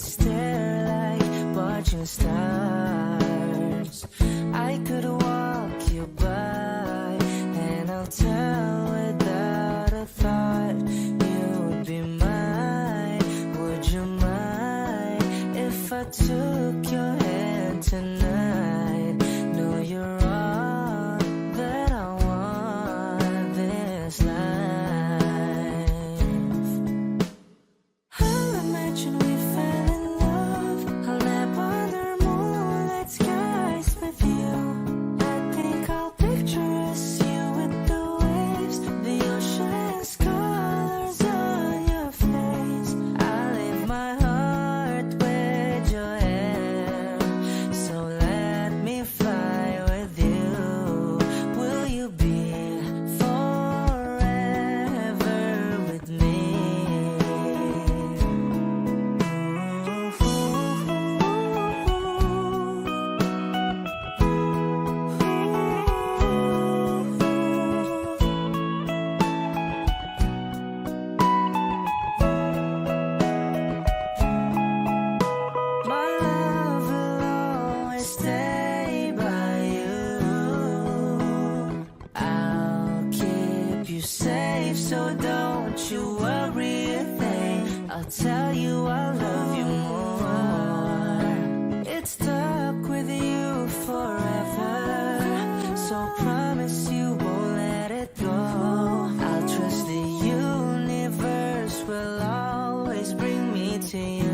could stare like watching stars. I could walk you by, and I'll tell without a thought you would be mine. Would you mind if I took your hand tonight? No, you're all that I want this life. I'll imagine we fell in love. I'll nap under moonlit skies with you. I think I'll picture us, you with the waves, the ocean's colors on your face. I'll leave my heart with your hair, so let me fly with you. Will you be forever with me? My love will always stay by you. I'll keep you safe, so don't you worry a thing. I'll tell you I love you more. It's stuck with you forever, so promise you won't let it go. I'll trust the universe will always bring me to you.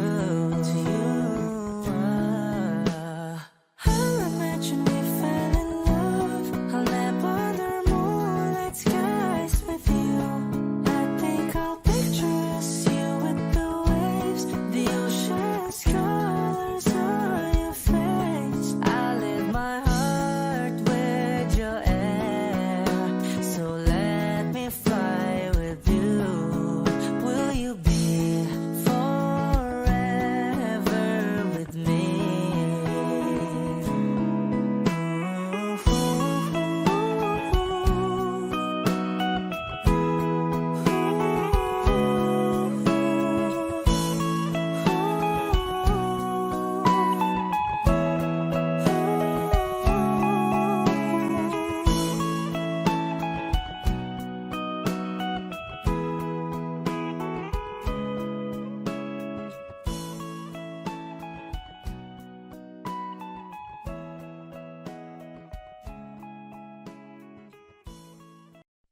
I'll imagine we fell in love. I'll nap under moonlit skies with you. I think I'll picture us, you with the waves, the ocean's colors on your face. I'll leave my heart with your air, so let me fly with you. Will you be forever with me?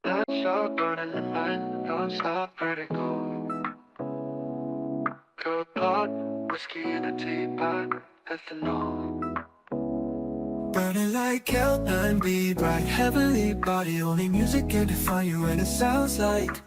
Let's all burning the night, don't stop, pretty cool. Good blood, whiskey in a teapot, ethanol. Burning like hell, 9B, bright heavenly body. Only music can define you, and it sounds like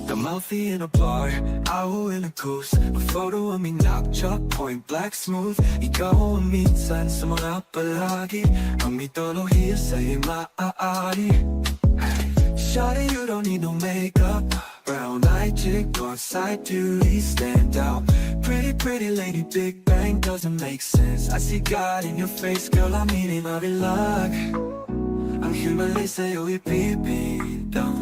the mouthy in a bar, owl in a goose. A photo of me knock point black smooth. Ikaw ang minsan sa mga palagi, ang mitolohiya sa'y maaari. Shawty, you don't need no makeup. Brown eyed chick, north side beauty, stand out. Pretty lady, Big Bang doesn't make sense. I see God in your face, girl, I'm eating marilag. Ang himalay sa'yo ipipitaw.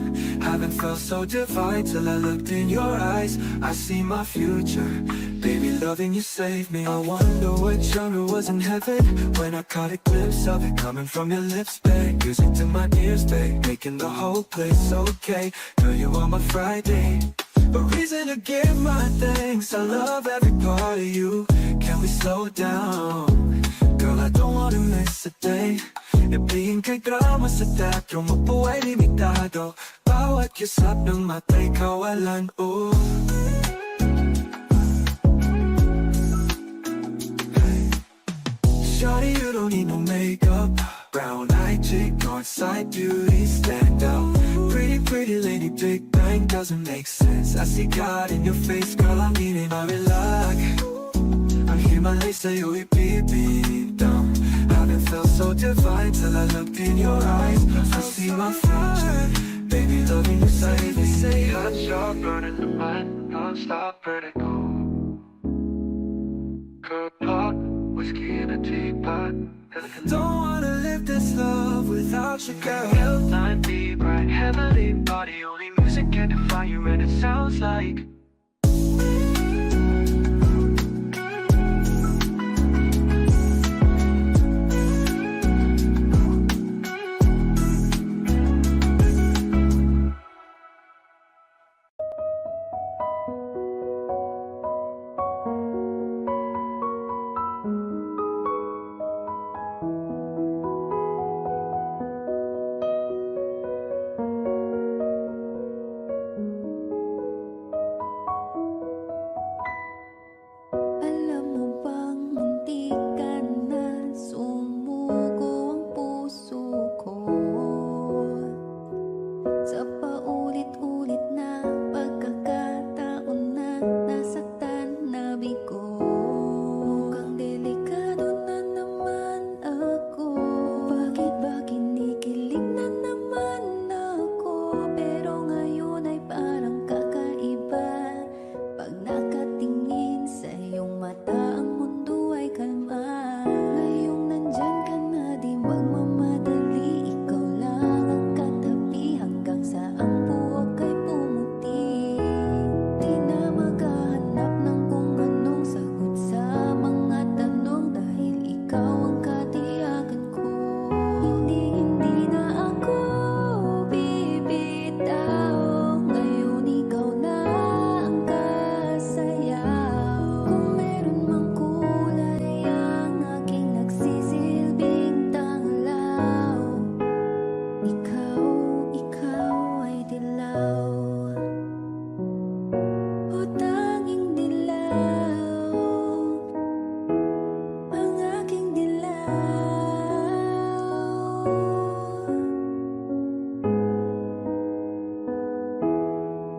Haven't felt so divine till I looked in your eyes. I see my future, baby, loving you saved me. I wonder what genre was in heaven when I caught a glimpse of it coming from your lips, babe. Music to my ears, babe, making the whole place okay. Girl, you are my Friday, a reason to give my thanks. I love every part of you. Can we slow down? Girl, I don't wanna miss a day. Ibigin kay drama sa teatro, mabuhay limitado. Bawat kisap ng mata'y kawalan, oh. Shawty, you don't need no makeup. Brown eyed chick, north side beauty, stand out. Pretty lady, Big Bang doesn't make sense. I see God in your face, girl, I'm eating marilag. Ang himalay sa'yo ipipitaw. Haven't felt so divine till I looked in your eyes. I see my future, baby, loving you save me. Say Hot shot, burning the mind, non-stop, pretty cool. Good blood, whiskey in a teapot, ethanol. don't wanna live this love without you, girl. Hell, 9B, bright heavenly body, only music can define you and it sounds like Alam mo bang muntik ka na sumuko ang puso ko sa paulit-ulit na pagkakataon na nasaktan na bigo. Mukhang delikado na naman ako. Bakit ba kinikilig na naman ako? Pero ngayon ay parang kakaiba. Pag nakatingin sa iyong mata, ang mundo ay kalma. Ngayong nandyan ka na, di magmamadali. Ikaw lang ang katabi hanggang sa ang buhok ay pumuti. Di na maghahanap ng kung anong sagot sa mga tanong, dahil ikaw ang katiyakan ko. Hindi na ako bibitaw. Ngayon ikaw na ang kasayaw. Kung meron mang kulay ang aking nagsisilbing tanglaw, ikaw ay dilaw. O tanging dilaw, ang aking dilaw.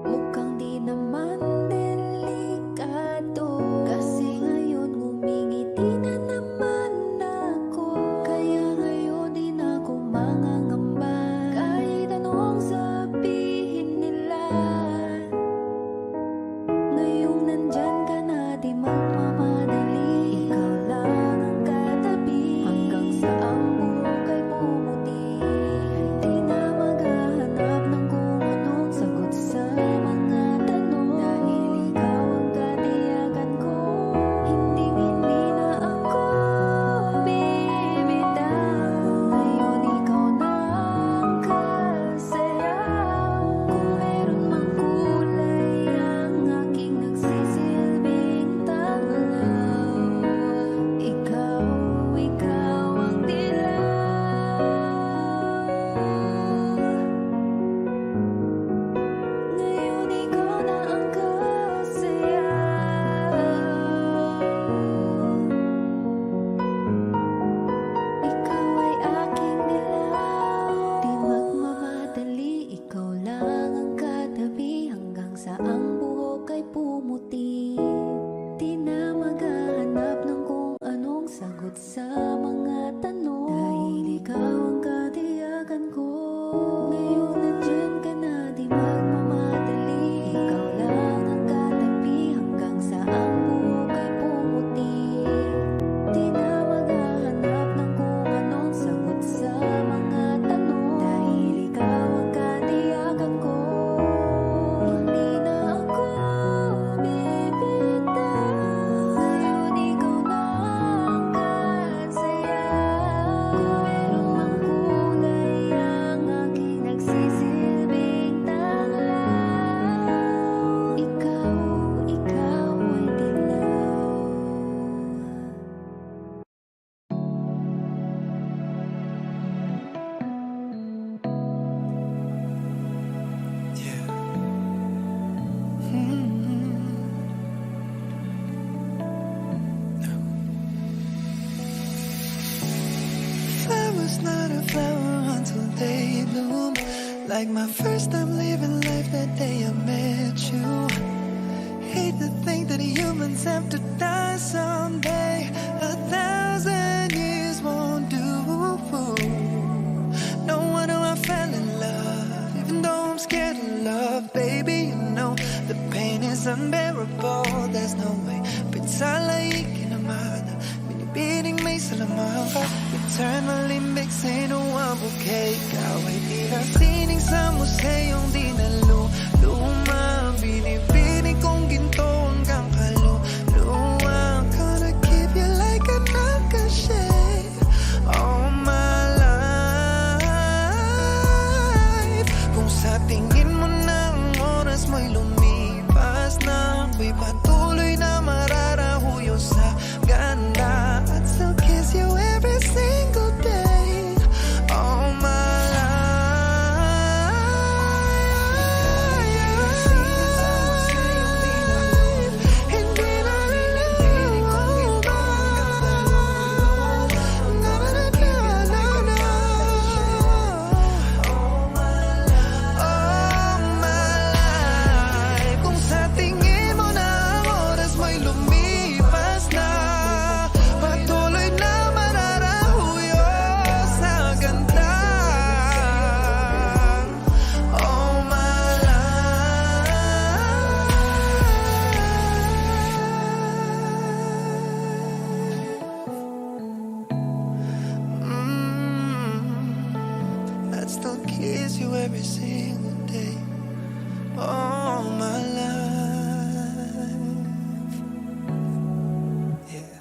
Mukhang di naman delikado, kasi ngayon ngumingiti na naman ako. Kaya ngayon di na ako mangangamba, kahit anong sabihin nila. Ngayong nandyan ka na, di magmamadali. Ikaw lang ang katabi hanggang sa ang buhok ay pumuti. Di na maghahanap ng kung anong sagot sa mga tanong, dahil ikaw ang katiyakan ko. Hindi na ako bibitaw. Ngayon ikaw na ang kasayaw. Kung meron mang kulay ang aking nagsisilbing tanglaw, ikaw ang dilaw. Ngayon ikaw na ang kasayaw. Ikaw ay aking dilaw. Di magmamadali, ikaw lang ang katabi hanggang sa ang buhok ay pumuti. Di na maghahanap ng kung anong sagot sa mga tanong, dahil ikaw ang katiyakan ko. Ngayon nandyan ka na, di magmamadali. Ikaw lang ang katabi hanggang sa ang buhok ay pumuti. Di na maghahanap ng kung anong sagot sa mga tanong, dahil ikaw ang katiyakan ko. Hindi na ako bibitaw. Ngayon ikaw na ang kasayaw. Kung meron mang kulay ang aking nagsisilbing tanglaw, ikaw ay dilaw. Yeah. Flowers not a flower until they bloom. Like my first time living life that day I met you. Hate to think that humans have to die someday. 1,000 years won't do. No wonder I fell in love, even though I'm scared of love. Baby, you know the pain is unbearable. There's no way pitalayin naman. Binibining may salamat. Eternally mixing o ang bouquet. Ikaw ay tila sining sa museyong di naluluma. Binibining kong ginto hanggang kaluluwa. Gonna keep you like a nagka-shade all my life. Kung sa tingin mo na ang oras mo'y lumipas na, ako'y patuloy na mararahuyo sa ganda at still kiss you every single day all my life. Hindi na all my life. Kung sa tingin mo na ang oras mo'y lumipas na, patuloy na mararahuyo sa ganda all my life. I'd still kiss you every single day all my life. Yeah.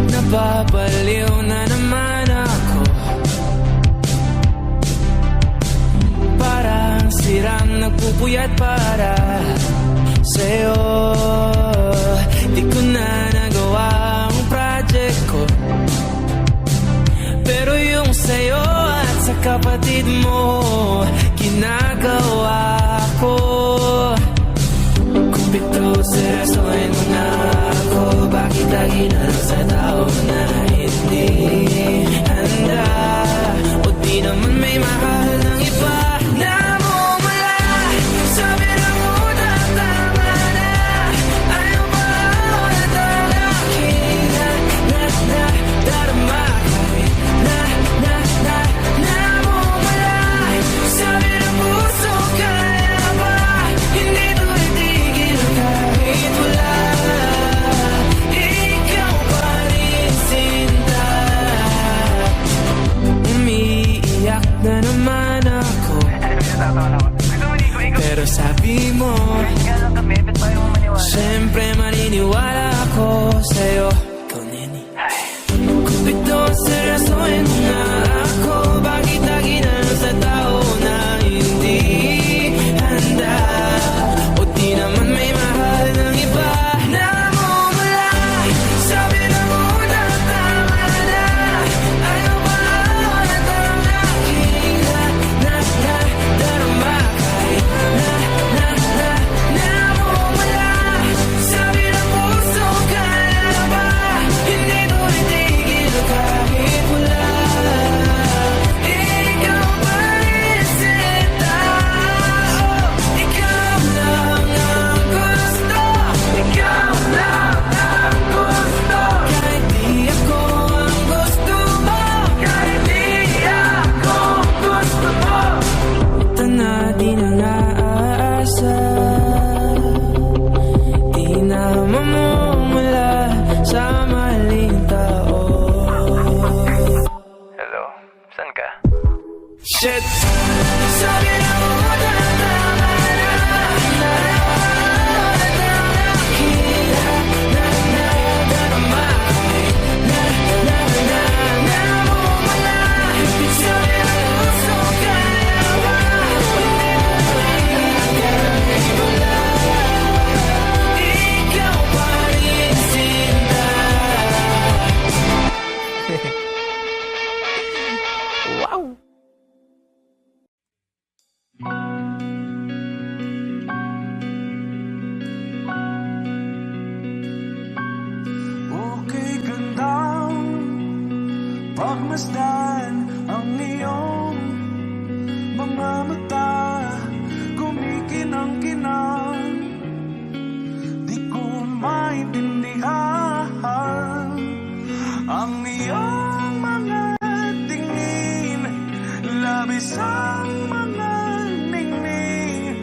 Nababaliw na naman ako, parang sirang nagpupuyat para sa'yo. Di ko na nagawa ang project ko, pero yung sa'yo at sa kapatid mo ginagawa ko. Kung pito seryosohin mo na ako, bakit lagi na lang sa tao na hindi handa? O di naman may mahal ng iba na mumula sa bilang una, tama na. Ayaw ba ako na talaki na darama kahit na mumula sa bilang puso. Kaya ba hindi to itigil kahit wala? Ikaw pa rin sinta. Umiiyak na naman ako, pero sabi mo siyempre maniniwala ako sa'yo. Ikaw, Neni. Kung ito seryosohin mo na ako, bakit lagi na lang sa tao na hindi handa? O di naman may mahal ng iba na mumula sa bilang una, tama na. Ayaw ba ako na talaki na darama kahit na mumula sa bilang puso. Kaya ba hindi to itigil kahit wala? Ikaw pa rin sinta. Ikaw lang ang gusto. Ikaw lang ang gusto. Kahit di ako ang gusto mo, kahit di ako gusto mo. Ito na di na naasa, di na mamumula sa maling tao. Hello, saan ka? Shit! Sabi na mo na tama na. Darama kahit na mumula sa bilang puso. Kaya ba kahit wala? Ikaw pa rin sinta. Wow! Okay, gandang pagmasdan ang iyong mga mata, kumikinang-kinang. Di ko maintindihan ang iyong mga tingin, labis ang mga ningning.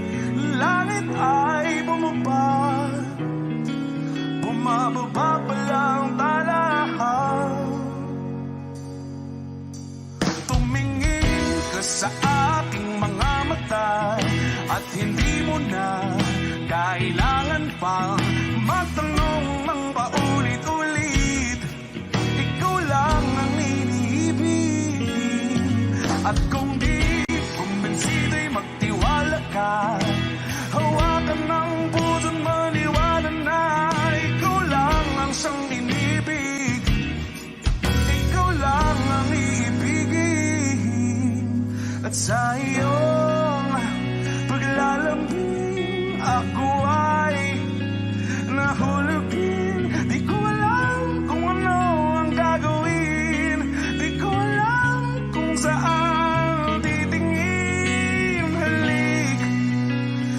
Langit sa iyong paglalambing, ako ay nahulugin. Di ko alam kung ano ang gagawin, di ko alam kung saan titingin. Halik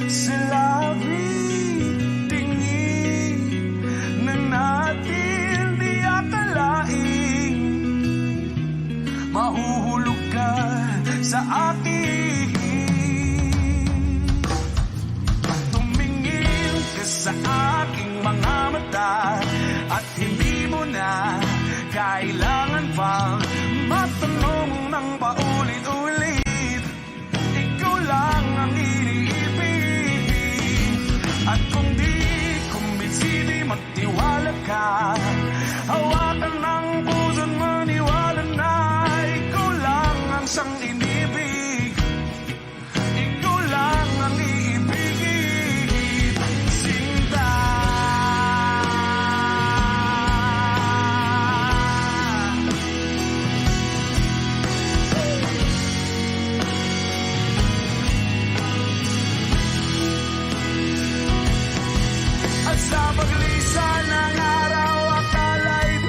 sa labi, tingin na natin di akalain. Mahuhulog ka sa akin. Tumingin ka sa aking mga mata, at hindi mo na kailangan pang matanong ng paulit-ulit. Ikaw lang ang iniibig, at kung di kumbinsi, di magtiwala ka. Hawakan ng puso't maniwala na ikaw lang ang siyang inibig. Ikaw lang ang iibigin, Sinta. At sa paglisan ng araw, akala'y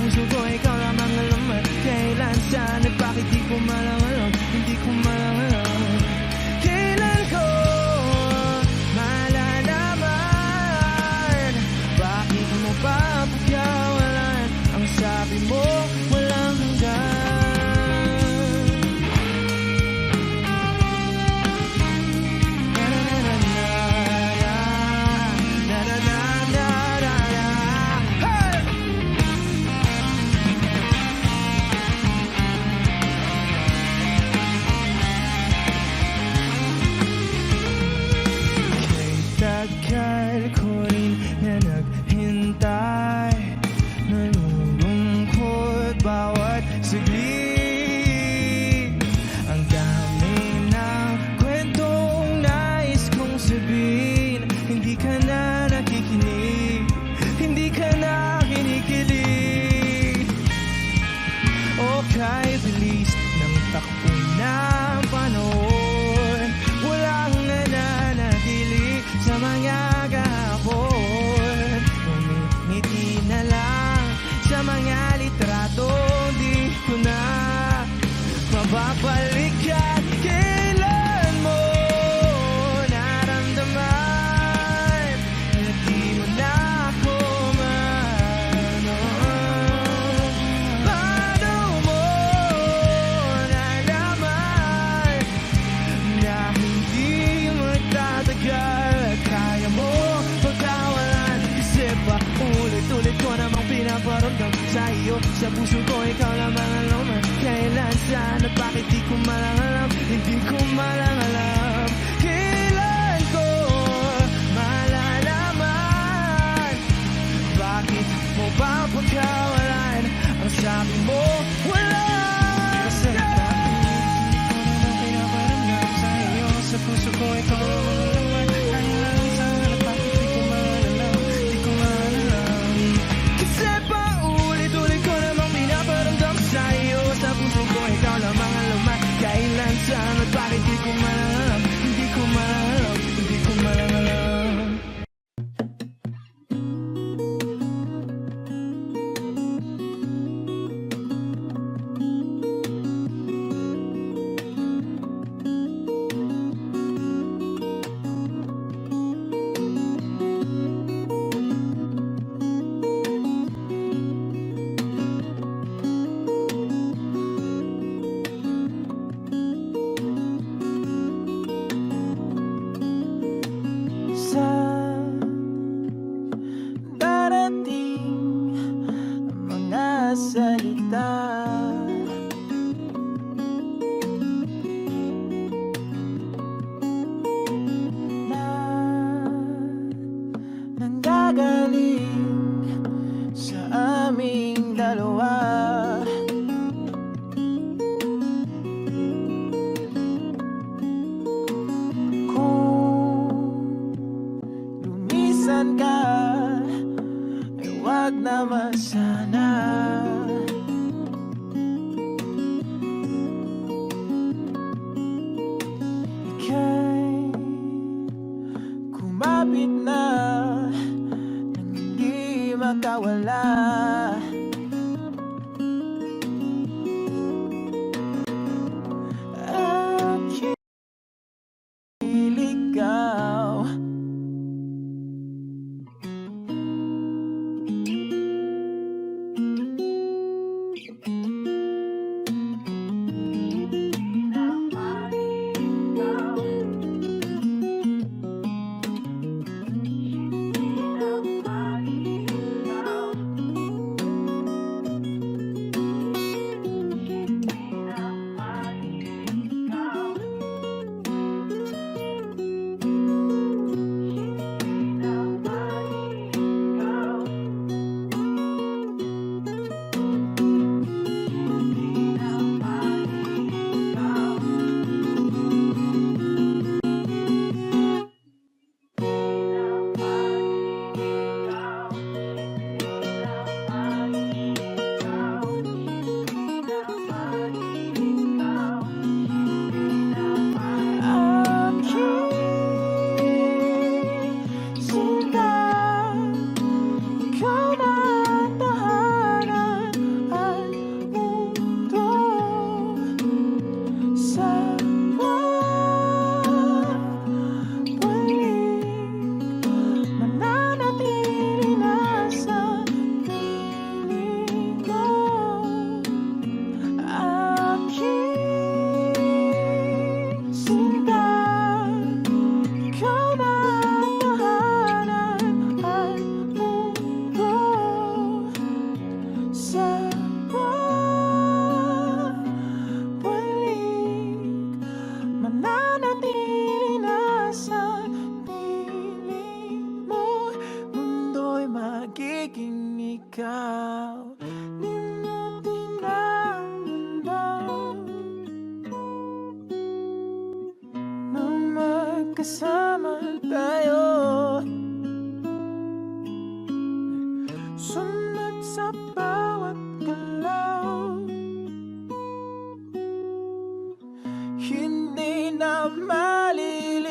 puso ko ikaw lamang alam at kailan, saan at bakit di ko malang alam. Hindi ko malang alam kailan ko malalaman. Bakit mo pa pagkawalan ang sabi mo walang hanggan. Tagal ko rin na naghintay, nalulungkot bawat saglit. Ang dami ng kwentong nais kong sabihin, hindi ka na nakikinig, hindi ka na kinikilig. O kay bilis ng takbo ng panahon, walang nananatili sa mga kahapon. Ngumiti na lang sa mga litrato, di ko na mababalik at kailan mo naramdaman na di mo na ako maano. Paano mo nalaman na hindi magtatagal at kaya mo pagkawalan? Kasi pa ulit-ulit ko namang pinaparamdam sa iyo, sa puso ko ikaw lamang alam at kailan, saan at bakit di ko malang alam. Hindi ko malang alam kailan ko malalaman. Bakit mo ba pagkawalan ang sabi mo wala? Kasi bakit di ko namang pinaparamdam sa iyo, sa puso ko ikaw lamang alam at kailan, saan at bakit di ko malang alam. Di ko malang alam kasi pa ulit-ulit ko namang pinaparamdam sa iyo, sa puso ko ikaw lamang alam at kailan, saan at bakit di ko malang alam. Hindi ko malang alam, hindi ko malang alam. Sa darating ang mga salita, na nanggagaling sa aming dalawa. Lumisan ka, ay wag naman sana. Ika'y kumapit na nang hindi makawala. Aking iligaw, araw di mo pinagdamdam na magkasama tayo. Sunod sa bawat galaw, hindi na maliligaw.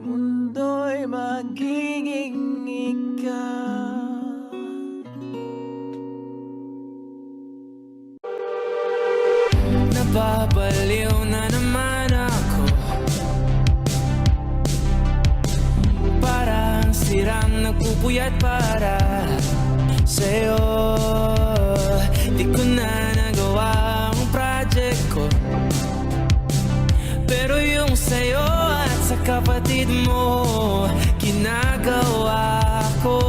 Mundo'y magiging ikaw. Nababaliw na naman ako, parang sirang nagpupuyat para sa'yo. Di ko na nagawa ang project ko, pero yung sa'yo at sa kapatid mo ginagawa ko.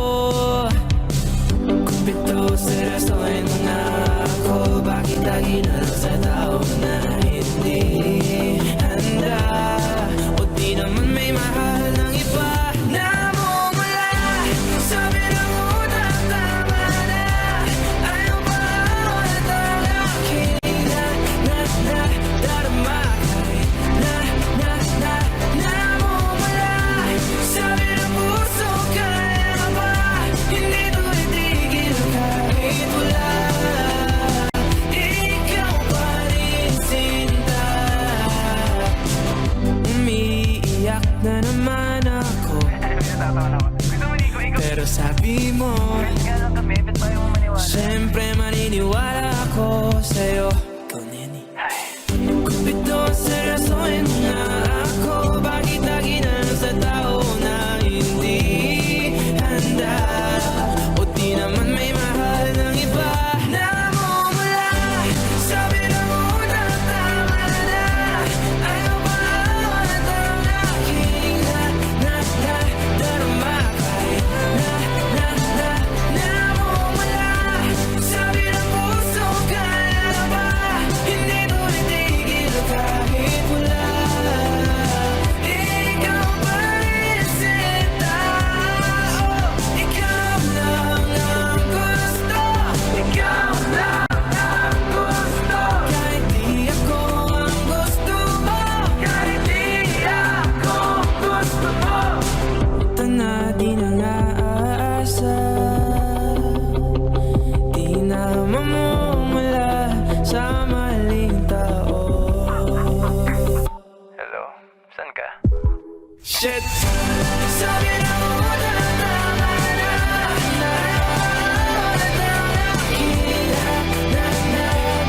Kumpito seryosohin mo na ako, bakit lagi na lang sa tao na hindi handa? O di naman may mahal ng iba na mumula. Sabi ng una, tama na. Ayaw pa ako na talaking darama. Namumula. Sabi ng puso, kaya ba? Hindi to itigil kahit wala. Ikaw pa rin sinta. Umiiyak na naman ako, pero sabi mo siyempre maniniwala ako sa'yo. Ikaw, Neni. Kumpito seryosohin mo na ako, bakit lagi na lang sa tao na hindi handa? O di naman may mahal ng iba na mumula. Sabi ng una, tama na. Ayaw pa ako na talaking darama. Kahit namumula. Sabi ng puso, kaya ba? Hindi to itigil kahit wala. Ikaw pa rin sinta. Oh, ikaw lang ang gusto. Ikaw lang ang gusto. Kahit di ako ang gusto mo. Kahit di ako gusto mo. Ito na di na naasa, di na mamumula sa maling tao. Hello, saan ka? Shit! Sabi na una, tama na.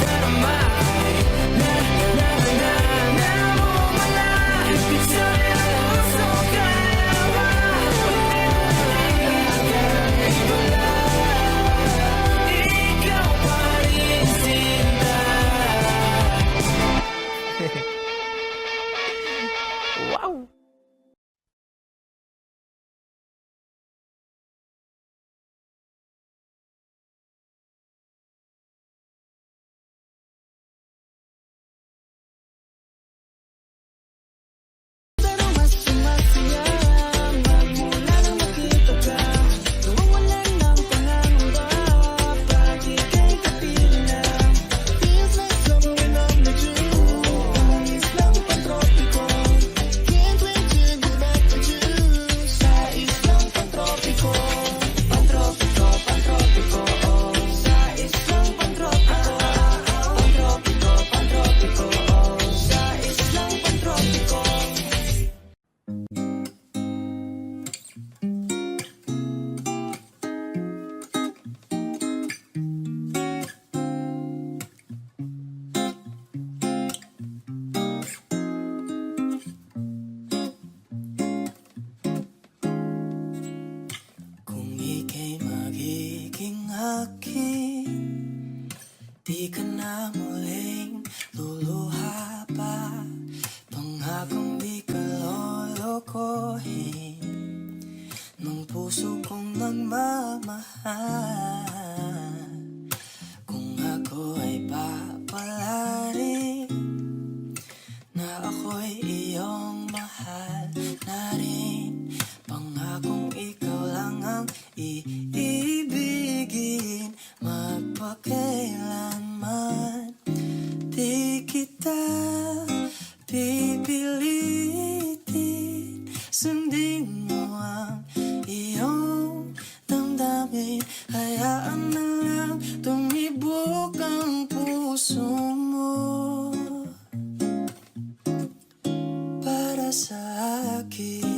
Darama. Namumula. Sabi ng puso, kaya ba? Ikaw pa rin sinta. Wow! Pero mas sumasaya magmula nang makita ka. Nawawalan ng pangangamba pag ika'y kapiling na. Feels like summer when I'm with you. Tamis lang pantropiko. Can't wait to go back to you. Sa islang pantropiko. Pantropiko, pantropiko, oh. Sa islang pantropiko. Pantropiko, pantropiko, oh. Sa islang pantropiko. Kung ika'y magiging akin, di ka na muling luluha pa. Pangakong di ka lolokohin ng puso kong nagmamahal. Kung ako ay papalarin na ako'y iyong mahal na rin. Pangako ang iibigin magpakailanman. Di kita pipilitin, sundin mo ang iyong damdamin. Hayaan na lang tumibok ang puso mo para sa akin.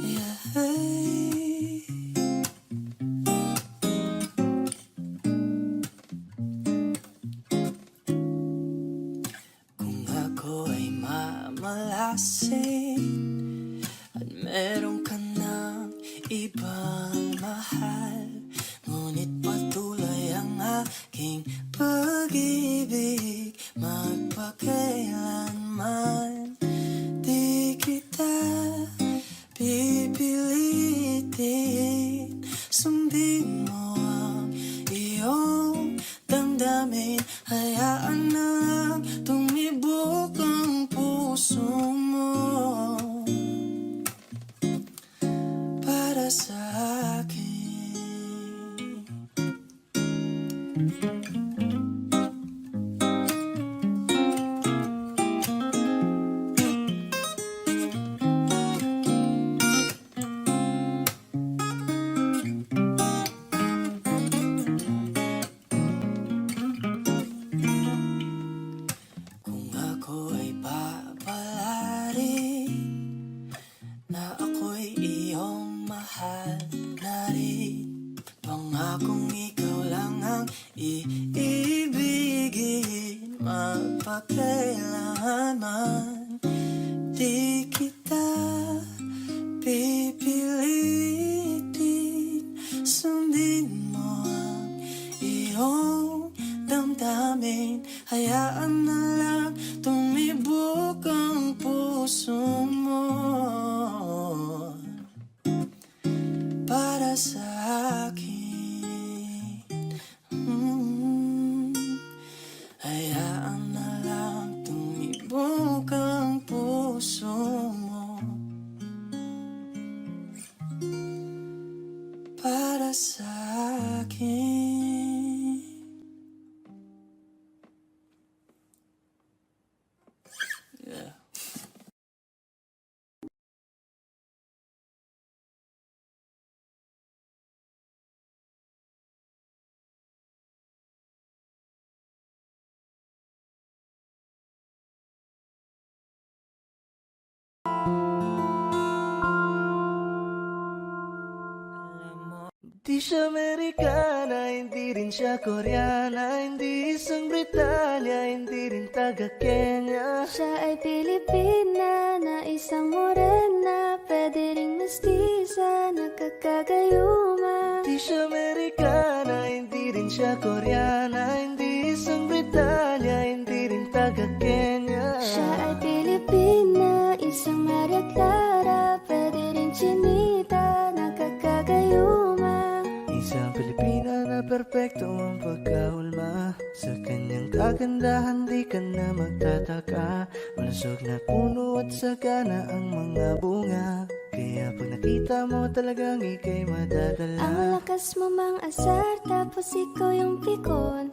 Yeah. Kung ako ay mamalasing at meron ka ng ibang mahal, ngunit patuloy ang aking pag-ibig magpakailanman. Di kita pipilitin, sundin mo ang iyong damdamin. Hayaan na lang tumibok ang puso mo para sa akin. Kung ako ay papalarin na ako'y iyong mahal na rin, pangakong ikaw lang ang iibigin magpakailanman. Di kita pipilitin, sundin mo ang iyong damdamin. Hayaan na lang tumibok ang puso mo para sa akin. Hayaan na lang tumibok ang puso mo para sa akin. Yeah. Di siya Amerikana, hindi rin siya Koreana, hindi isang Britanya, hindi rin taga-Kenya. Siya ay Pilipina na isang morena, pwede ring mestiza, nagkakagayuma. Di siya Amerikana, hindi rin siya Koreana, hindi isang Britanya, hindi rin taga-Kenya. Siya ay Pilipina, isang Maria Clara, pwede rin chinita, nagkakagayuma. Isang Pilipina na perpekto ang pagkahulma, sa kanyang kagandahan di ka na magtataka. Malusog na puno at sagana ang mga bunga, kaya pag nakita mo talagang ika'y madadala. Ang lakas mo mang asar, tapos ikaw yung pikon.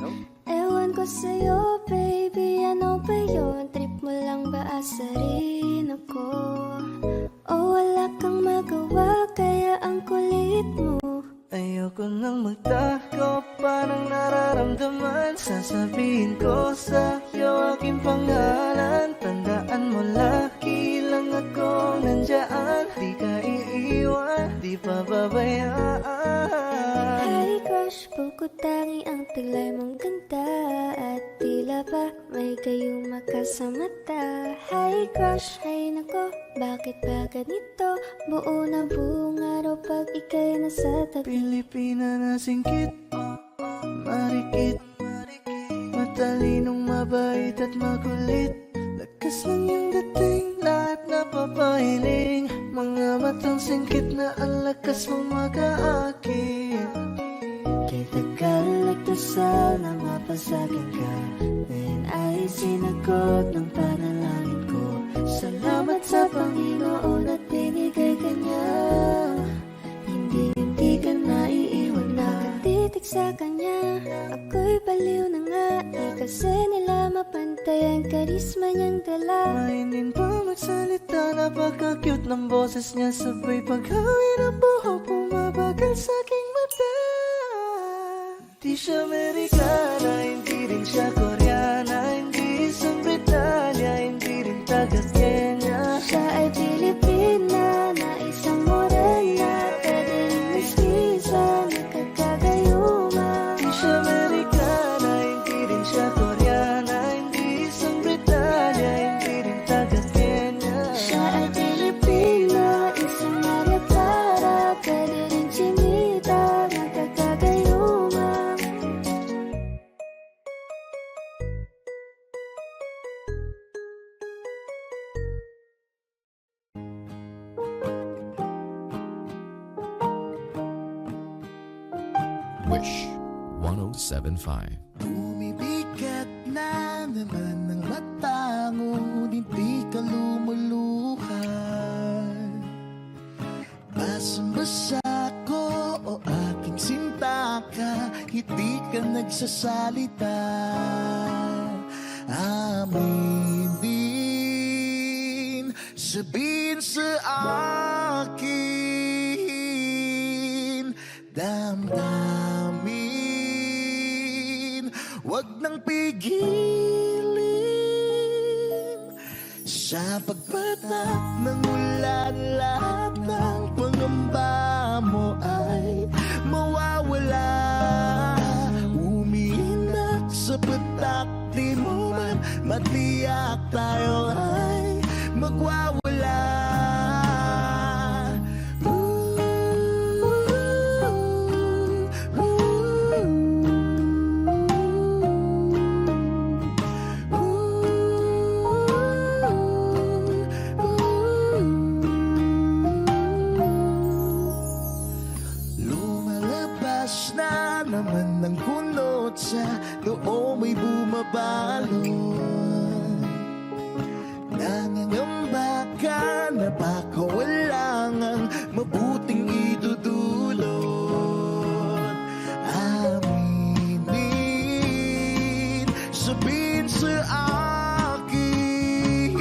Ewan ko sa'yo, baby, ano ba yun? Trip mo lang ba asarin ako? O wala kang magawa, kaya ang kulit mo. Ayoko nang magtako, parang nararamdaman. Sasabihin ko sa'yo aking pangalan. Tandaan mo, laki lang ako nandyan. Di ka iiwan, di pababayaan. Hi crush, bukod tangi ang taglay mong ganda. At tila ba may gayuma ka sa mata. Hi crush, ay nako, bakit ba ganito? Buo na buong araw pag ika'y nasa tabi. Pilipina na singkit, marikit, matalinong mabait at makulit. Lakas lang yung dating, lahat napapahiling. Mga matang singkit na ang lakas mong mag-aakit. Kay tagal nagdasal na mapasagan ka, ngayon ay sinagot ng panalangin. niya. Ako'y baliw na nga, di kasi nila mapantay ang karisma niyang dala. Mainin pa magsalita, napaka-cute ng boses niya. Sabay paghawi ng buhok, bumabagal sa aking mata. Di siya Amerikana, hindi rin siya Koreana, hindi isang Britanya, hindi rin taga-Kenya. Siya ay Pilipina, na isang morena, pwede rin mestiza, nakakagayuma. Di siya Amerikana, hindi rin siya Koreana, hindi isang Britanya, hindi rin taga-Kenya. Siya ay Pilipina, isang Maria Clara, pwede rin chinita, nakakagayuma. Wish 1075. Bumibigat na naman ang mata, ngunit di ka lumuluhan. Basang-basa ko o aking sinta ka, hindi ka nagsasalita. Amin din, sabihin sa akin, damdamin, wag nang pigilin. Sa pagpatak ng ulan, lahat ng pangamba mo ay mawawala. Umiinak sa patak, di mo man matiyak, tayo ay magwawala. Lumalabas na naman ng kunot sa loob, may bumabalot. Nangangamba ka na baka wala ngang mabuting idudulot. Aminin, sabihin sa akin,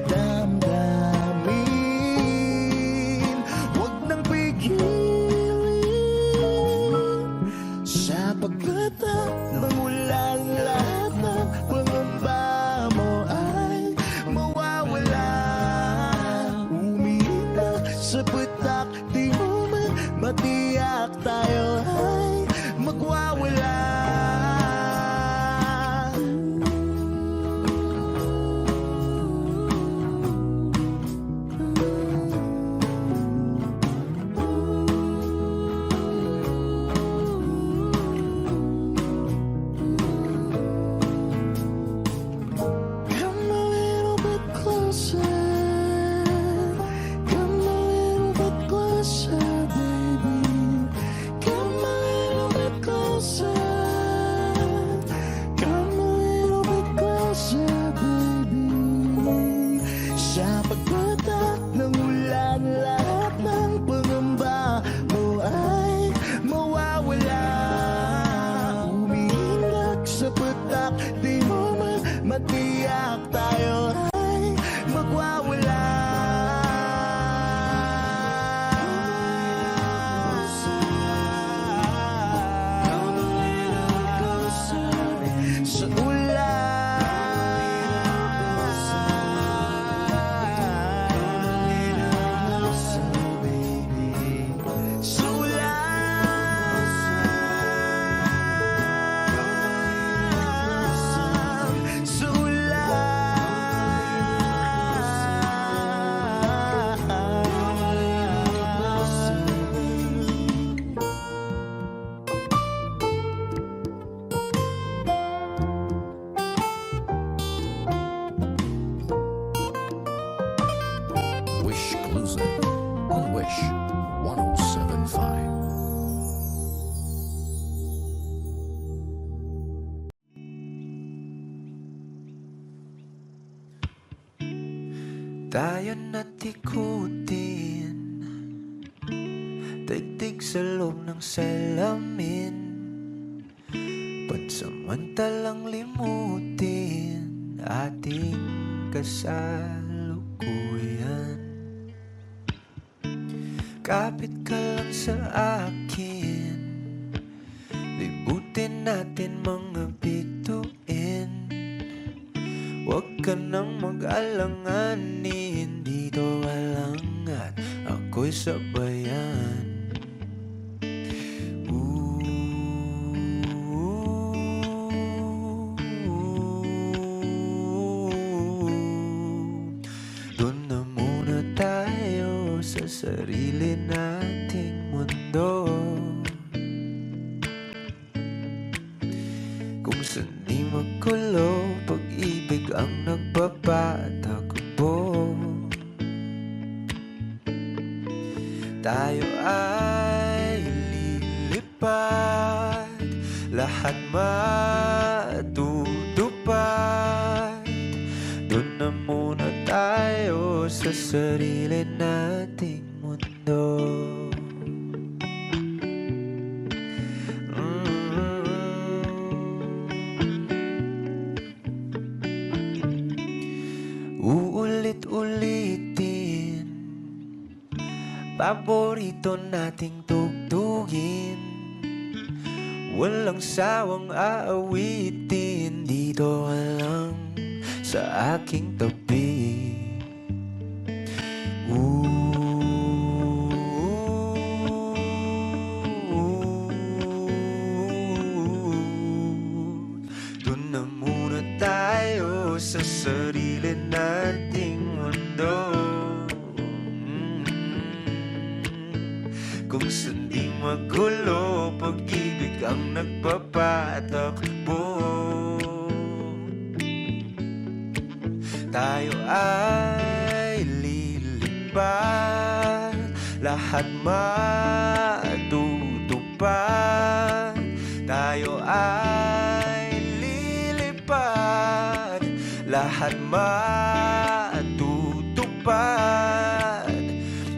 damdamin, wag nang pigilin. Sa pagkatak ng ulan, lahat ng pangamba mo ay mawawala. Umiinak sa patak, di mo man matiyak, tayo ay magwawala. Come a little bit closer. Come a little bit closer, baby. Come a little bit closer. Come a little bit closer, baby. Sa pagpatak ng ulan, lahat ng pangamba mo ay mawawala. Umiinak sa patak, di mo man matiyak, tayo ay magwawala. Sa ulan, sa ulan, sa ulan. Wish Closer on Wish 1075. Tayo na't ikutin, daigdig sa loob ng salamin, pansamantalang limutin ating kasalukuyan. Kapit ka lang sa akin, libutin natin mga bituin. Huwag ka nang mag-alanganin, dito ka lang at ako'y sabayan. Doon na muna tayo sa sarili nating mundo, kung saan di magulo, pag-ibig ang nagpapatakbo. Tayo ay lilipad, lahat matutupad. Doon na muna tayo sa sarili nating mundo. Uulit-ulitin, paborito nating tugtugin, walang sawang aawitin. Dito ka lang sa aking tabi. Doon na muna tayo sa sarili nating mundo, kung saan di magulo, pag-ibig ang nagpapatakbo. Tayo ay lilipad, lahat matutupad. Tayo ay lilipad, lahat matutupad.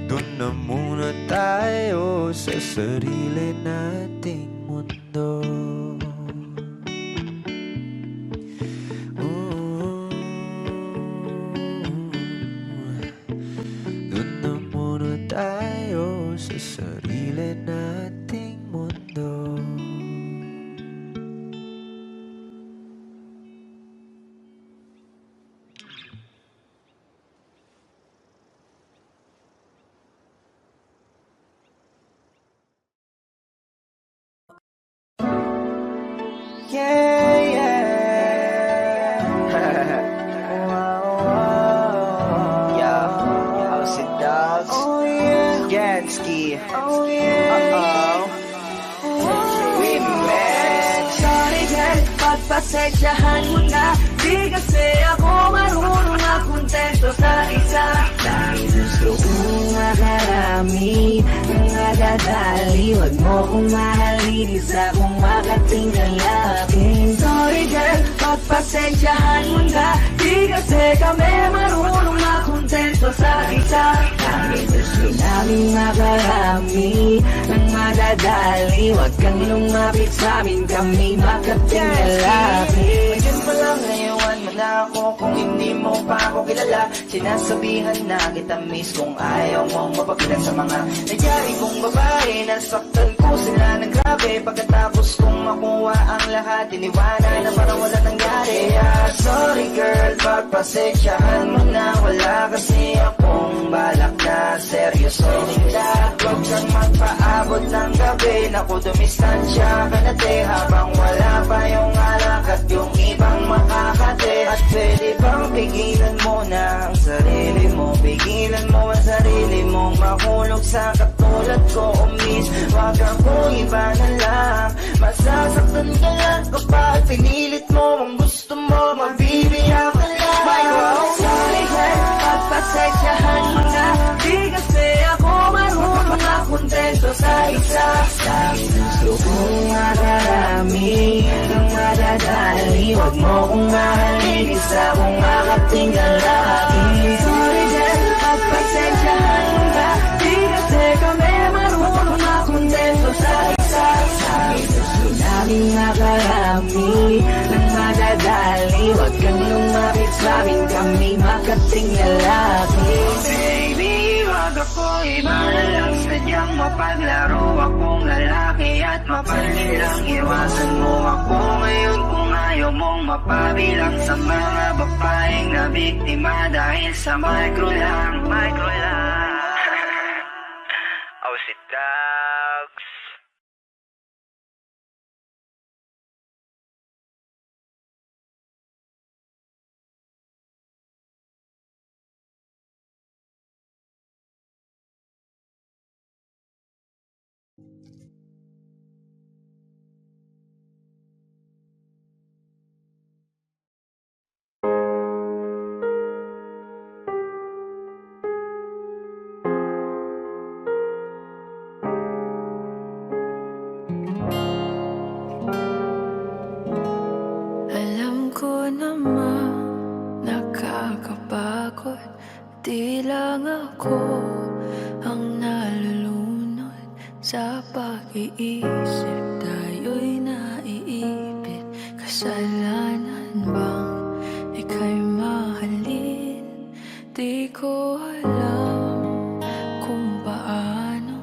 Doon na muna tayo sa sarili nating mundo. Doon na muna tayo sa sarili nating mundo. Yeah, yeah. Yo, how's it, dogs? Oh, yeah. Gansky. Oh, yeah. We met. Sorry girl, pagpasensyahan mo na, di kasi ako marunong makontento sa isa. Dahil gusto kong makarami, nadadali. Huwag mo kong mahalin, isa kong makatinggal akin. Sorry girl, pagpasensyahan mo na, di kasi kami marunong makontento sa isa. Dahil gusto namin makarami, ng madadali. Huwag kang lumapit sa amin, kami makatinggal akin. Ngayon pa lang, ngayon mo na ako, kung hindi mo pa ako kilala. Sinasabihan na kita miss kung ayaw mong mapagilan sa mga nangyari kong babae. Nasaktan ko sila ng grabe, pagkatapos kong makuha ang lahat, iniwanan na parang wala nangyari. Sorry girl, pagpasensyahan mo na, wala kasi akong balak na seryosohin ka. Huwag kang magpaabot ng gabi, naku dumistansya ka na te, habang wala pa yung alak at yung ibang makakate. At pwede bang pigilan mo na ang sarili mo, pigilan mo ang sarili mong mahulog sa katulad ko, miss. Wag akong iba na lang, masasaktan ka lang kapag pinilit mo ang gusto mo, mabibiyak ka lang. Sorry girl, pagpasensyahan mo na, di kasi ako marunong makontento sa isa. Dahil gusto kong makarami, ng madadali. Huwag mo kong mahalin, isa kong makatinggal akin. Sorry girl, pagpasensyahan mo na, di kasi kami marunong kami Nang madadali, wag kang lumapit sa'min Kami makating lalaki Baby, wag ako iba na lang Sadyang mapaglaro akong lalaki At mapalit lang iwasan mo ako Ngayon kung ayaw mong mapabilang Sa mga babaeng na biktima Dahil sa micro lang Oh, si Dogs. Alam ko naman nakakapagod Di lang ako ang nalulunod Sa pag-iisip tayo'y naiipit Kasalanan bang ika'y mahalin Di ko alam kung paano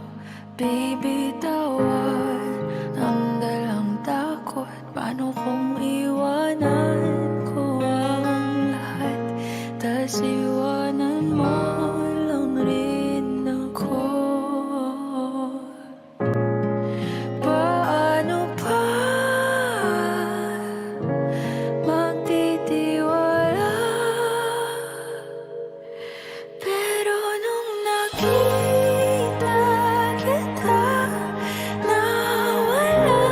bibitawan Ang dalang takot Paano kung iwanan ko ang lahat Tas iwanan mo lang rin ako Paano pa magtitiwala Pero nung nakita kita Nawala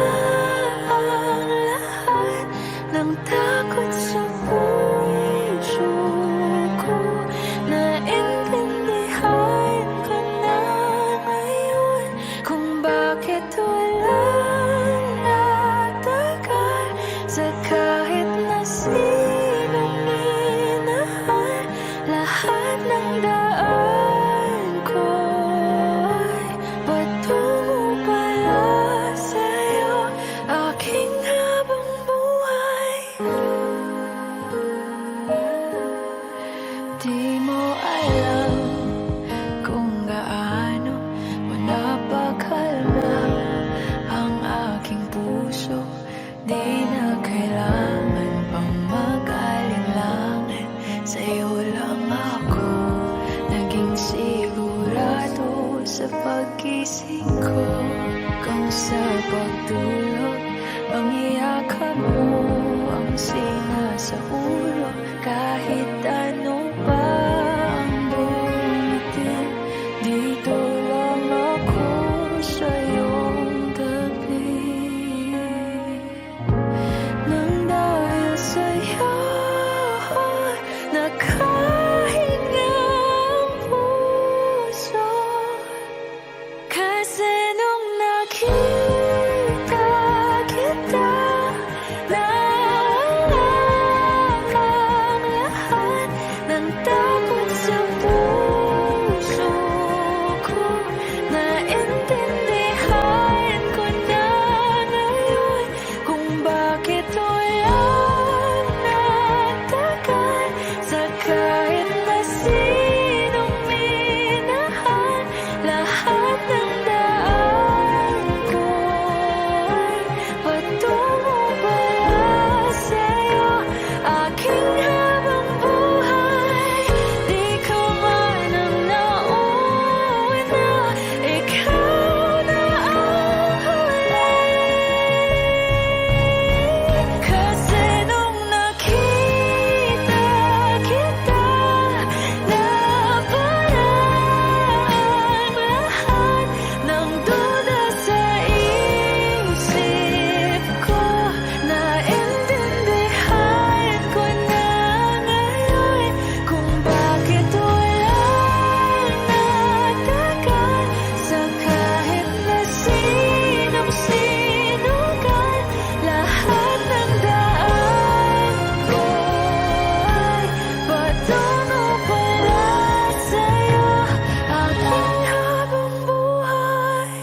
ang lahat ng takot sa puso ko Naintindihan ko na ngayon Kung bakit walang natagal Sa kahit na sinong minahal Lahat ng daan ko ay patungo pala sa'yo Aking habang buhay Di mo alam kung gaano mo napakalma ang aking puso Di na kailangan pang mag-alinlangan Sa'yo lang ako naging sigurado sa pag-gising ko Kung sa pagtulog ang iyakap mo ang sinasaulog Kahit ano pa ang dumating Dito lang ako sa iyong tabi Nang dahil sa'yo nakahinga ang puso Kasi nung nakita kita Nawala ang lahat ng takot sa puso ko Naintindihan ko na ngayon Kung bakit walang natagal Sa kahit na sinong minahal Lahat ng daan ko ay patungo pala sa'yo Aking habang buhay Di ka man ang nauna Ikaw na ang huli Kasi nung nakita kita Nawala ang lahat ng duda sa isip ko Naintindihan ko na ngayon Kung bakit walang natagal Sa kahit na sinong sinugal Lahat ng daan ko ay patungo pala sa'yo Aking habang buhay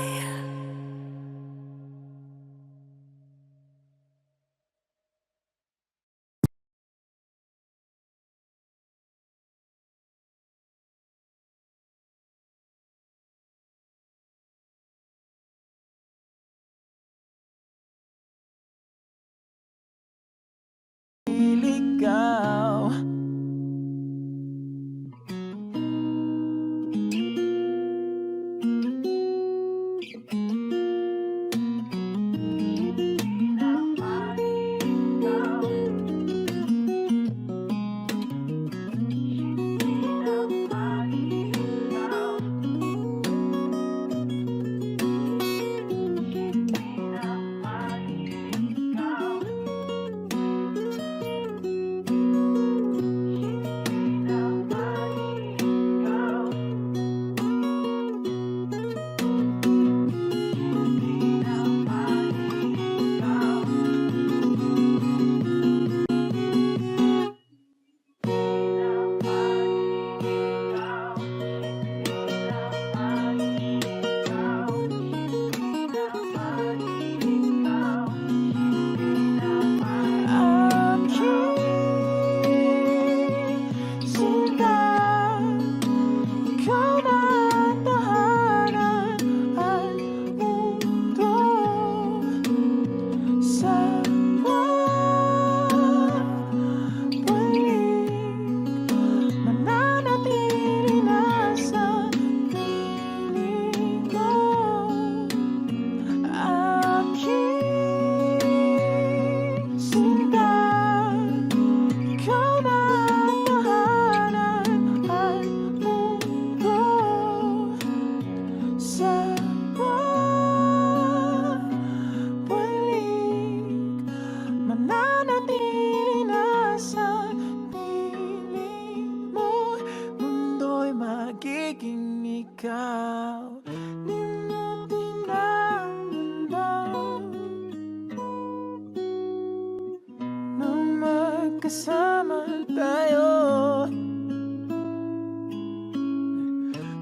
magkasama tayo.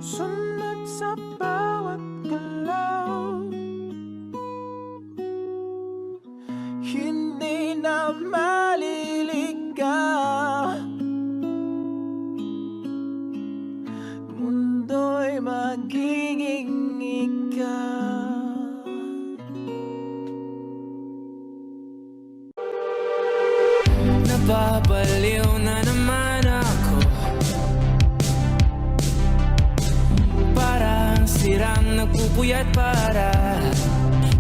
Sunod sa bawat galaw, hindi na maliligaw. Mundo'y magiging ikaw. Nababaliw na naman ako, parang sirang nagpupuyat para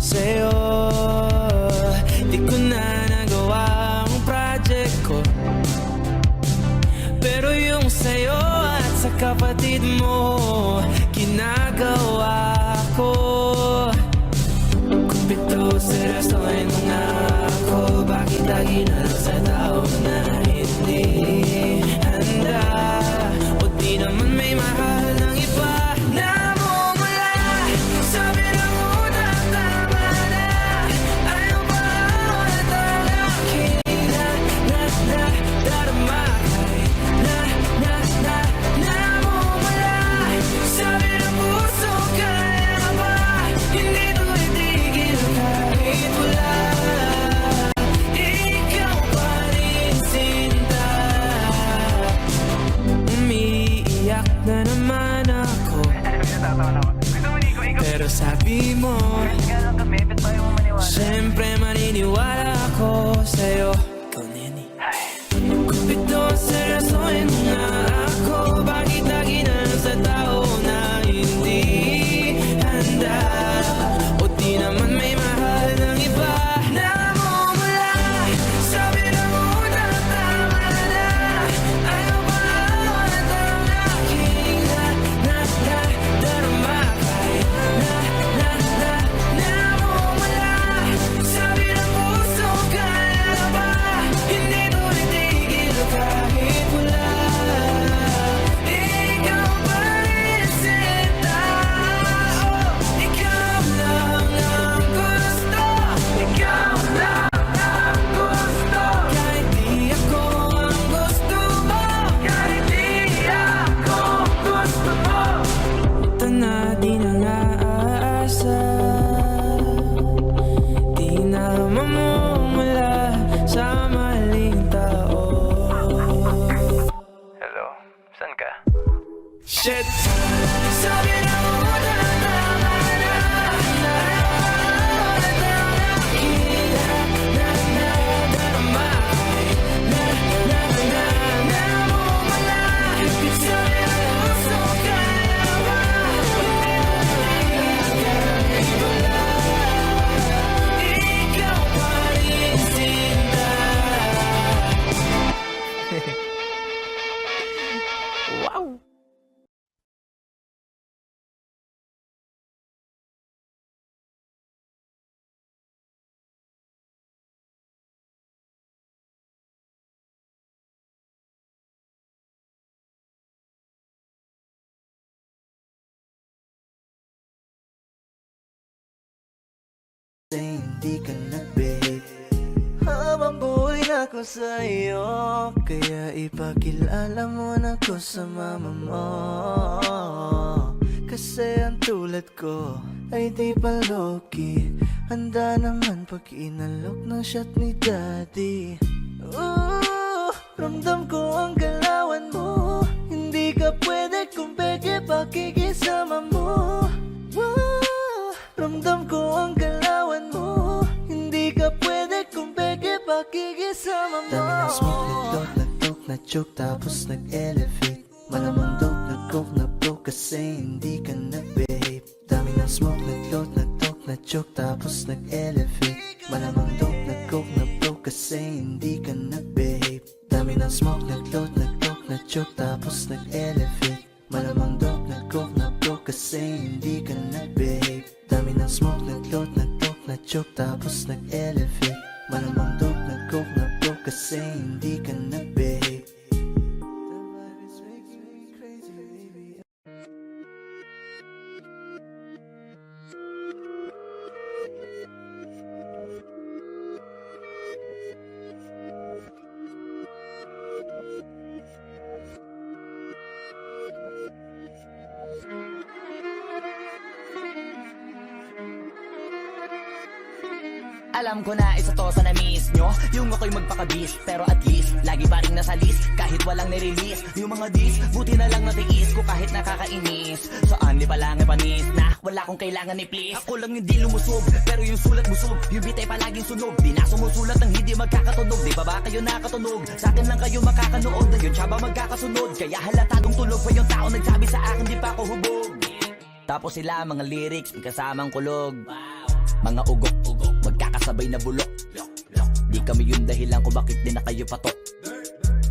sa'yo. Di ko na nagawa ang project ko, pero yung sa'yo at sa kapatid mo ginagawa ko. Kumpito, seryosohin mo nga ako, bakit lagi na lang sa tao na hindi handa? O di naman may mahal ng iba na mumula. Sabi na muna, tama na. Ayaw ba ulit ang aking darama? Namumula. Sabi ng puso, kaya ba? Hindi to itigil kahit wala. Ikaw pa rin sinta. Umiiyak na naman ako, pero sabi mo, siyempre maniniwala ako sa'yo. Ikaw, Neni. Kumpito, seryosohin mo nga ako, bakit lagi na lang sa tao na hindi handa? O di naman may mahal ng iba na mumula. Sabi na muna, tama na. Ayaw ba ulit ang aking darama? Kahit namumula. Sabi ng puso, kaya ba? Hindi to itigil kahit wala. Ikaw pa rin sinta. Oh, ikaw lang ang gusto. Ikaw lang ang gusto. Kahit di ako ang gusto mo. Kahit di ako gusto mo. Ito na di na naasa, di na mamumula sa maling tao. Hello, saan ka? Shit! Sabi na muna, tama na. Ulit ang aking darama. Namumula. Sabi ng puso, kaya ba? Ikaw pa rin sinta. Wow! Hindi ka nag-behave habang buhay na ako sa'yo, kaya ipakilala mo na ko sa mama mo. Kasi ang tulad ko ay di pa loki, handa naman pag inalok ng shot ni daddy. Ramdam ko ang galawan mo, hindi ka pwede kung peke pakikisama mo. Ramdam ko ang galawan mo, hindi ka pwede kung peke pakikisama mo. Dami ng smoke, nag-talk, nag-joke, tapos nag-elevate. Malamang dope, nag-coke, na-broke kasi hindi ka nag-behave. Dami ng smoke, nag-talk, nag-joke, tapos nag-elevate. Malamang dope, nag-coke, na-broke kasi hindi ka nag-behave. Dami ng smoke, nag-talk, nag-joke, tapos nag-elevate. Malamang dope, nag-coke, na-broke kasi hindi ka nag-behave. Dami ng smoke, nag-talk, nag-joke, tapos nag-elevate. Malamang dope, nag-coke, na-broke kasi hindi ka nag-behave. Alam ko na isa to sa na-miss nyo, yung ako'y magpakabis, pero at least lagi pa rin nasa list, kahit walang nirelease. Yung mga dis, buti na lang natiis ko kahit nakakainis. Saan di pa lang panis na wala kong kailangan ni please. Ako lang hindi lumusob, pero yung sulat busog, yung bitay palaging sunog. Di na sumusulat ng hindi magkakatunog, di ba ba kayo nakatunog? Sa akin lang kayo makakanood, na yun siya ba magkakasunod? Kaya halatadong tulog pa yung tao nagsabi sa akin di pa ako hubog. Tapos sila mga lyrics, may kasamang kulog. Mga ugok-ugok, magkakasabay na bulok. Di kami yung dahilan kung bakit di na kayo patok.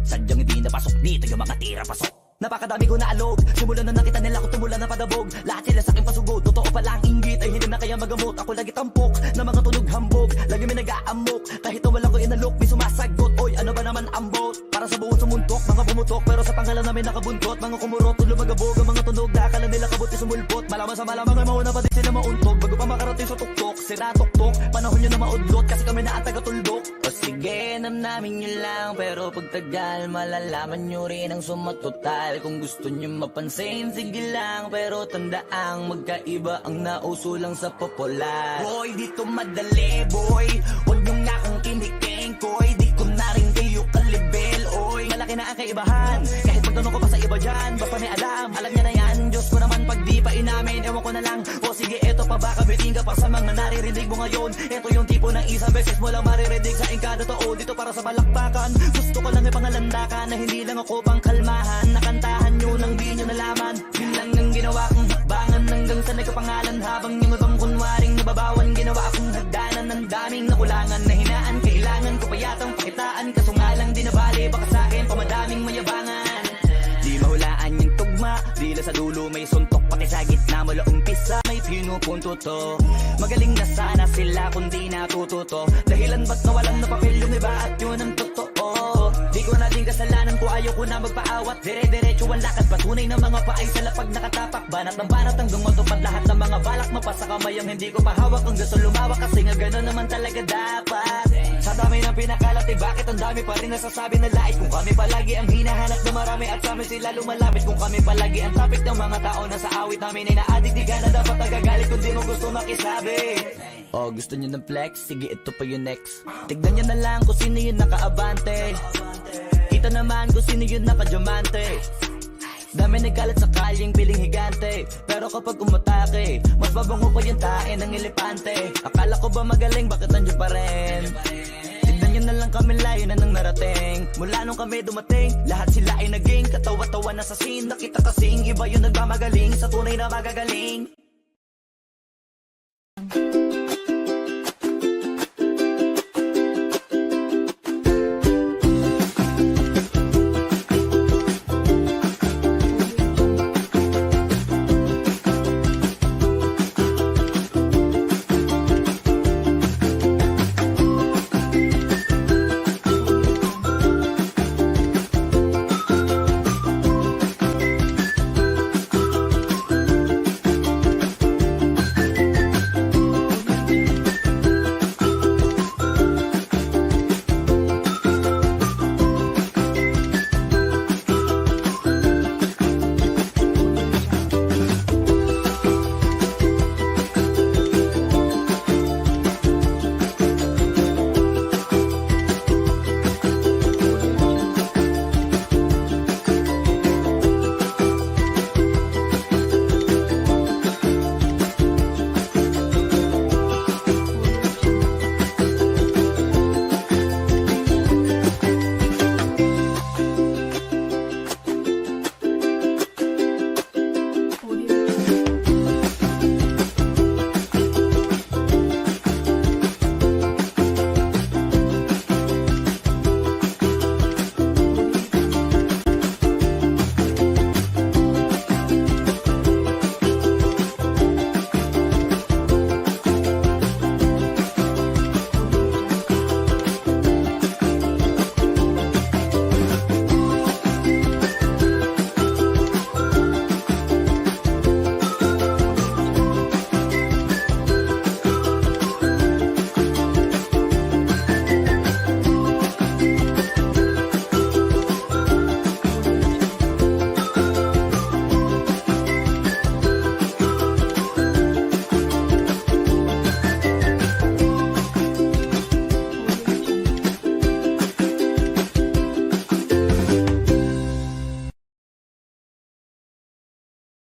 Sadyang hindi napasok dito yung mga tira pasok. Napakadami ko na alog, simulan na nakita nila ko tumula na padabog. Lahat sila sa akin pasugod, totoo pala ang inggit ay hindi na kaya magamot. Ako lagi tampok, na mga tunog hambog, lagi may nag-aamok. Kahit na walang ko inalok, may sumasagot. Oy, ano ba naman ang bot? Para sa buong sumuntok, mga bumutok, pero sa pangalan namin nakabuntot. Mga kumurot, lumagabog, ang mga tunog, nakakala nila kabuti sumulpot. Malaman sa malamang ay mauna pa din sila mauntog. Bago pa makarating sa tuktok, sira tuktok, panahon nyo na maudlot, kasi kami na ang taga-tuldok. O sige, namnamin nyo lang, pero pagtagal, malalaman nyo rin ang sumatotal. Kung gusto nyo mapansin, sige lang, pero tandaang magkaiba ang nauso lang sa popular. Boy, dito madali, boy, huwag nyo nga akong kiniking, koy. Di ko na rin kayo kalibel, oy. Malaki na ang kaibahan, kahit magtanong ko pa sa iba dyan, basta may alam niya na yan. Diyos ko naman pag di pa inamin, ewan ko na lang. O sige, eto pa ba, kabiting ka pa sa mga naririnig mo ngayon. Eto yung tipo ng isang beses mo lang maririnig sa engkada taon. Dito para sa balakbakan, gusto ko lang ipangalandakan na hindi lang ako pang kalmahan. Nakantahan nyo nang di nyo nalaman, yun lang ang ginawa kong hakbangan. Hanggang sa nagkapangalan habang yung ibang kunwaring nababawan. Ginawa akong hagdanan ng daming nakulangan na hinaan. Kailangan ko pa yatang pakitaan, kaso nga lang di nabali. Baka sa akin pamadaming mayabangan. Di mahulaan yung tugma, dila sa dulo may suntok. Pati sa gitna mula umpisa may pinupunto to. Magaling na sana sila kung di natututo. Dahilan ba't nawalan na papel yung iba at yun ang totoo. Di ko na din kasalanan ko, ayaw ko na magpaawat. Dire-diretso ang lakad, patunay ng mga paay sa lapag nakatapak. Banat ng banat hanggang matupad lahat ng mga balak. Mapasa kamay ang hindi ko pahawak, ang gusto lumawak. Kasi nga gano'n naman talaga dapat. Sa dami ng pinakalat, eh bakit ang dami pa rin nasasabi na lait? Kung kami palagi ang hinahanap na marami at sa amin sila lumalapit. Kung kami palagi ang topic ng mga tao na sa awit namin ay na-addict, di ka na dapat nagagalit kung di mo gusto makisabi. Oh, gusto nyo ng flex? Sige, ito pa yung next. Tignan nyo na lang kung sino yung nakaabante. Kita naman kung sino yung nakadiamante. Dami nagkalat sa kalyeng piling higante, pero kapag umatake, mas mabango pa yung tae ng elepante. Akala ko ba magaling, bakit nandiyo pa rin? Tignan nyo na lang kami, layo na nang narating. Mula nung kami dumating, lahat sila ay naging katawa-tawa na sa scene. Nakita kasing iba yung nagmamagaling sa tunay na magagaling.